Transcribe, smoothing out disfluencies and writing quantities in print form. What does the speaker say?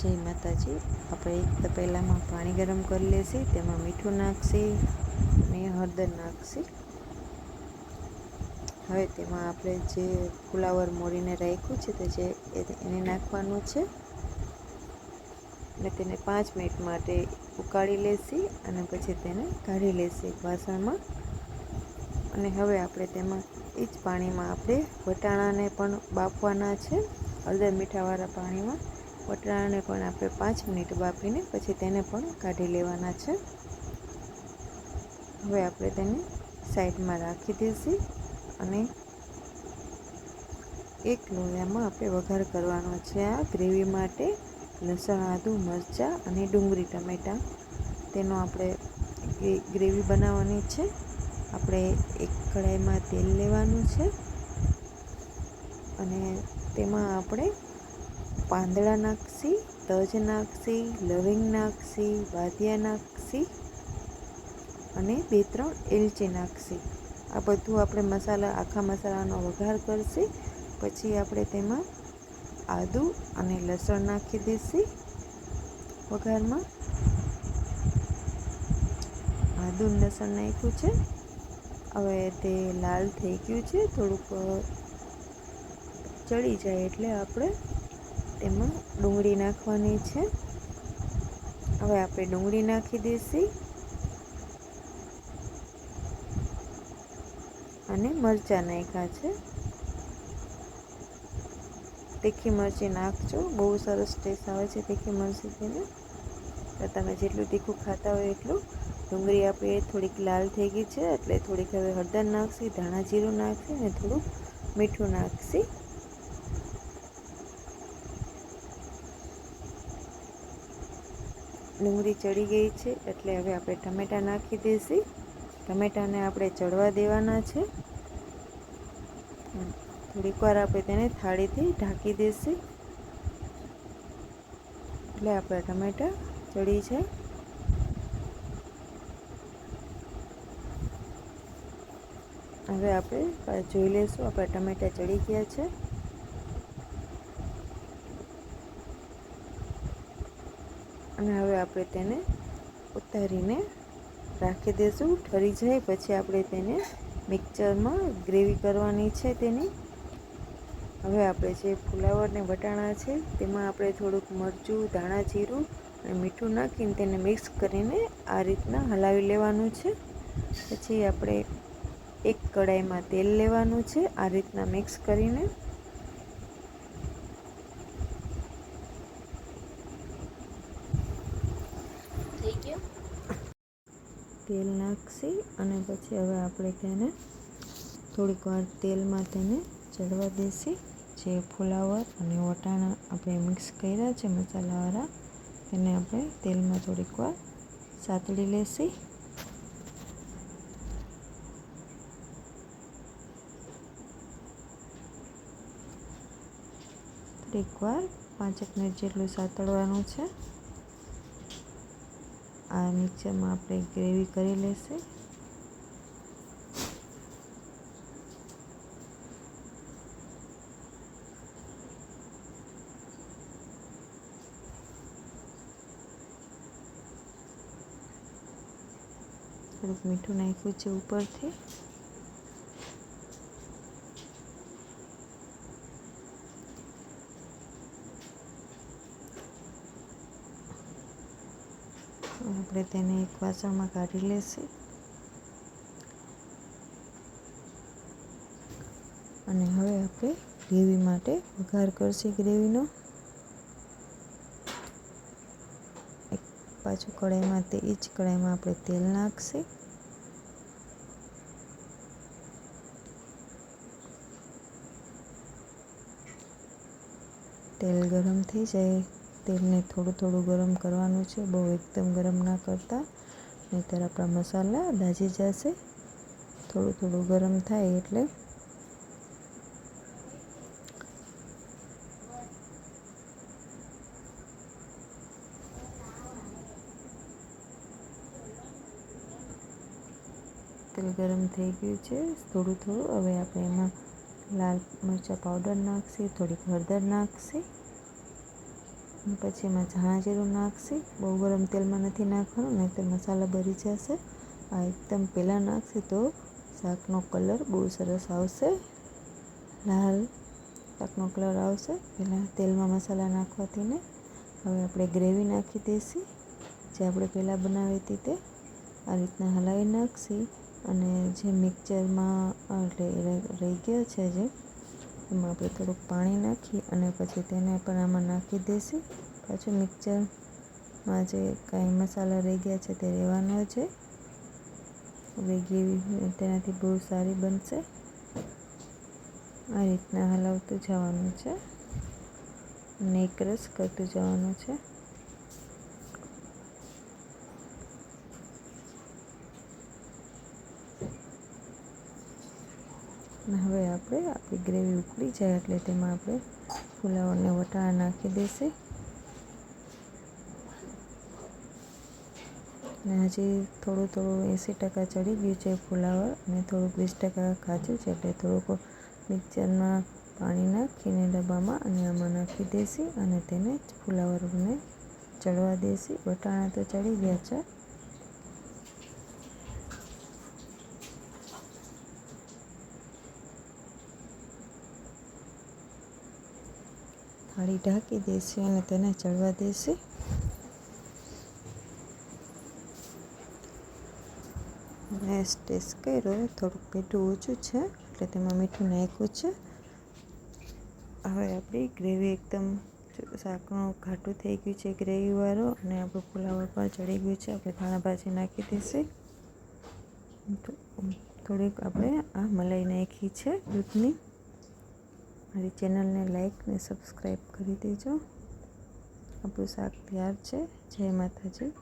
જય માતાજી। આપણે એક તપેલામાં પાણી ગરમ કરી લેશે, તેમાં મીઠું નાખશે અને હળદર નાખશે। હવે તેમાં આપણે જે ફુલાવર મોરીને રાખ્યું છે તે એને નાખવાનું છે અને તેને 5 મિનિટ માટે ઉકાળી લેશે અને પછી તેને કાઢી લેશે એક વાસણમાં। અને હવે આપણે તેમાં એ જ પાણીમાં આપણે વટાણાને પણ બાફવાના છે। હળદર મીઠાવાળા પાણીમાં વટાણાને પણ આપણે 5 મિનિટ બાફીને પછી તેને પણ કાઢી લેવાના છે। હવે આપણે તેને સાઈડમાં રાખી દઈશું અને એક લોયામાં આપણે વઘાર કરવાનો છે આ ગ્રેવી માટે। લસણ, આદું, મરચાં અને ડુંગળી ટમેટાં તેનો આપણે ગ્રેવી બનાવવાની છે। આપણે એક કઢાઈમાં તેલ લેવાનું છે અને તેમાં આપણે પાંદડા નાખશી, તજ નાખશી, લવિંગ નાખશી, બાદિયા નાખશી અને 2-3 એલચી નાખશી। આ બધું આપણે આખા મસાલાનો વઘાર કરશી। પછી આપણે તેમાં આદું અને લસણ નાખી દઈશું વઘારમાં। આદું લસણ નાખ્યું છે। હવે તે લાલ થઈ ગયું છે, થોડુંક ચડી જાય એટલે આપણે તેમાં ડુંગળી નાખવાની છે। હવે આપણે ડુંગળી નાખી દઈશું અને મરચાં નાખ્યા છે। તીખી મરચી નાખજો, બહુ સરસ ટેસ્ટ આવે છે તીખી મરચીને। તો તમે જેટલું તીખું ખાતા હોય એટલું। ડુંગળી આપણી થોડીક લાલ થઈ ગઈ છે એટલે થોડીક હવે હળદર નાખશી, ધાણા જીરું નાખશી અને થોડુંક મીઠું નાખશી। ડુંગળી ચડી ગઈ છે એટલે હવે આપણે ટમેટાં નાખી દઈશું। ટમેટાને આપણે ચડવા દેવાના છે। થોડીક વાર આપણે તેને થાળીથી ઢાંકી દઈશું એટલે આપણા ટમેટાં ચડી જાય। હવે આપણે જોઈ લઈશું આપણા ટમેટાં ચડી ગયા છે અને હવે આપણે તેને ઉતારીને રાખી દઈશું। ઠરી જાય પછી આપણે તેને મિક્સરમાં ગ્રેવી કરવાની છે તેની। હવે આપણે જે ફુલાવર ને વટાણા છે તેમાં આપણે થોડુંક મરચું, ધાણા જીરું અને મીઠું નાખીને તેને મિક્સ કરીને આ રીતના હલાવી લેવાનું છે। પછી આપણે એક કઢાઈમાં તેલ લેવાનું છે આ રીતના મિક્સ કરીને। થઈ ગયો તેલ નાખશી અને પછી હવે આપણે તેને થોડીક વાર તેલમાં તેને ચડવા દઈશું। જે ફુલાવર અને વટાણા આપણે મિક્સ કર્યા છે મસાલાવાળા તેને આપણે તેલમાં થોડીક વાર સાતળી લેશું। થોડીક વાર 5 મિનિટ જેટલું સાતળવાનું છે। આ મિક્સરમાં આપણે ગ્રેવી કરી લેશું। થોડુંક મીઠું નાખ્યું છે ઉપરથી। આપણે તેને એક વાસણમાં કાઢી લેશું અને હવે આપણે ગ્રેવી માટે વઘાર કરશું ગ્રેવીનો। પાછું કઢાઈમાં એ જ કઢાઈમાં આપણે તેલ નાખશું। તેલ ગરમ થઈ જાય, તેલને થોડું થોડું ગરમ કરવાનું છે, બહુ એકદમ ગરમ ના કરતા, નહીંતર આપણા મસાલા દાજી જશે। થોડું થોડું ગરમ થાય એટલે તેલ ગરમ થઈ ગયું છે થોડું થોડું। હવે આપણે એમાં લાલ મરચાં પાવડર નાખશું, થોડીક હળદર નાખશું પછી એમાં ધાણા જીરું નાખશી. બહુ ગરમ તેલમાં નથી નાખવાનું, નહીં તો મસાલા બળી જશે. આ એકદમ પહેલાં નાખશી તો શાકનો કલર બહુ સરસ આવશે, લાલ શાકનો કલર આવશે. પહેલાં તેલમાં મસાલા નાખવાથી ને હવે આપણે ગ્રેવી નાખી દઈશી, જે આપણે પહેલાં બનાવી હતી તે. આ રીતના હલાવી નાખશી અને જે મિક્સરમાં રહી ગયો છે જે, એમાં આપણે થોડુંક પાણી નાખી અને પછી તેને પણ આમાં નાખી દઈશી. પાછું મિક્સરમાં જે કાંઈ મસાલા રહી ગયા છે તે રહેવાનો છે. હવે ગ્રેવી તેનાથી બહુ સારી બનશે. આ રીતના હલાવતું જવાનું છે અને એક રસ કરતું જવાનું છે. અને હવે આપણી ગ્રેવી ઉકળી જાય એટલે તેમાં આપણે ફુલાવર અને વટાણા નાખી દઈશું. અને હજી થોડું 80% ચડી ગયું છે ફુલાવર અને થોડુંક 20% કાચું છે, એટલે થોડુંક મિક્સરમાં પાણી નાખીને ડબ્બામાં અને આમાં નાખી દઈશું અને તેને ફુલાવરને ચડવા દઈશું. વટાણા તો ચડી ગયા છે. થાળી ઢાંકી દઈશું અને તેને ચડવા દઈશું. મેં ટેસ્ટ કર્યો, થોડુંક મીઠું ઓછું છે એટલે તેમાં મીઠું નાખ્યું છે. હવે આપણી ગ્રેવી એકદમ શાકનું ઘાટું થઈ ગયું છે ગ્રેવીવાળું, અને આપણું ફુલાવર પણ ચડી ગયું છે. આપણે ધાણા ભાજી નાખી દઈશું. થોડીક આપણે આ મલાઈ નાખી છે દૂધની. મારી ચેનલને લાઈક ને સબસ્ક્રાઈબ કરી દેજો. આપણું શાક તૈયાર છે. જય માતાજી.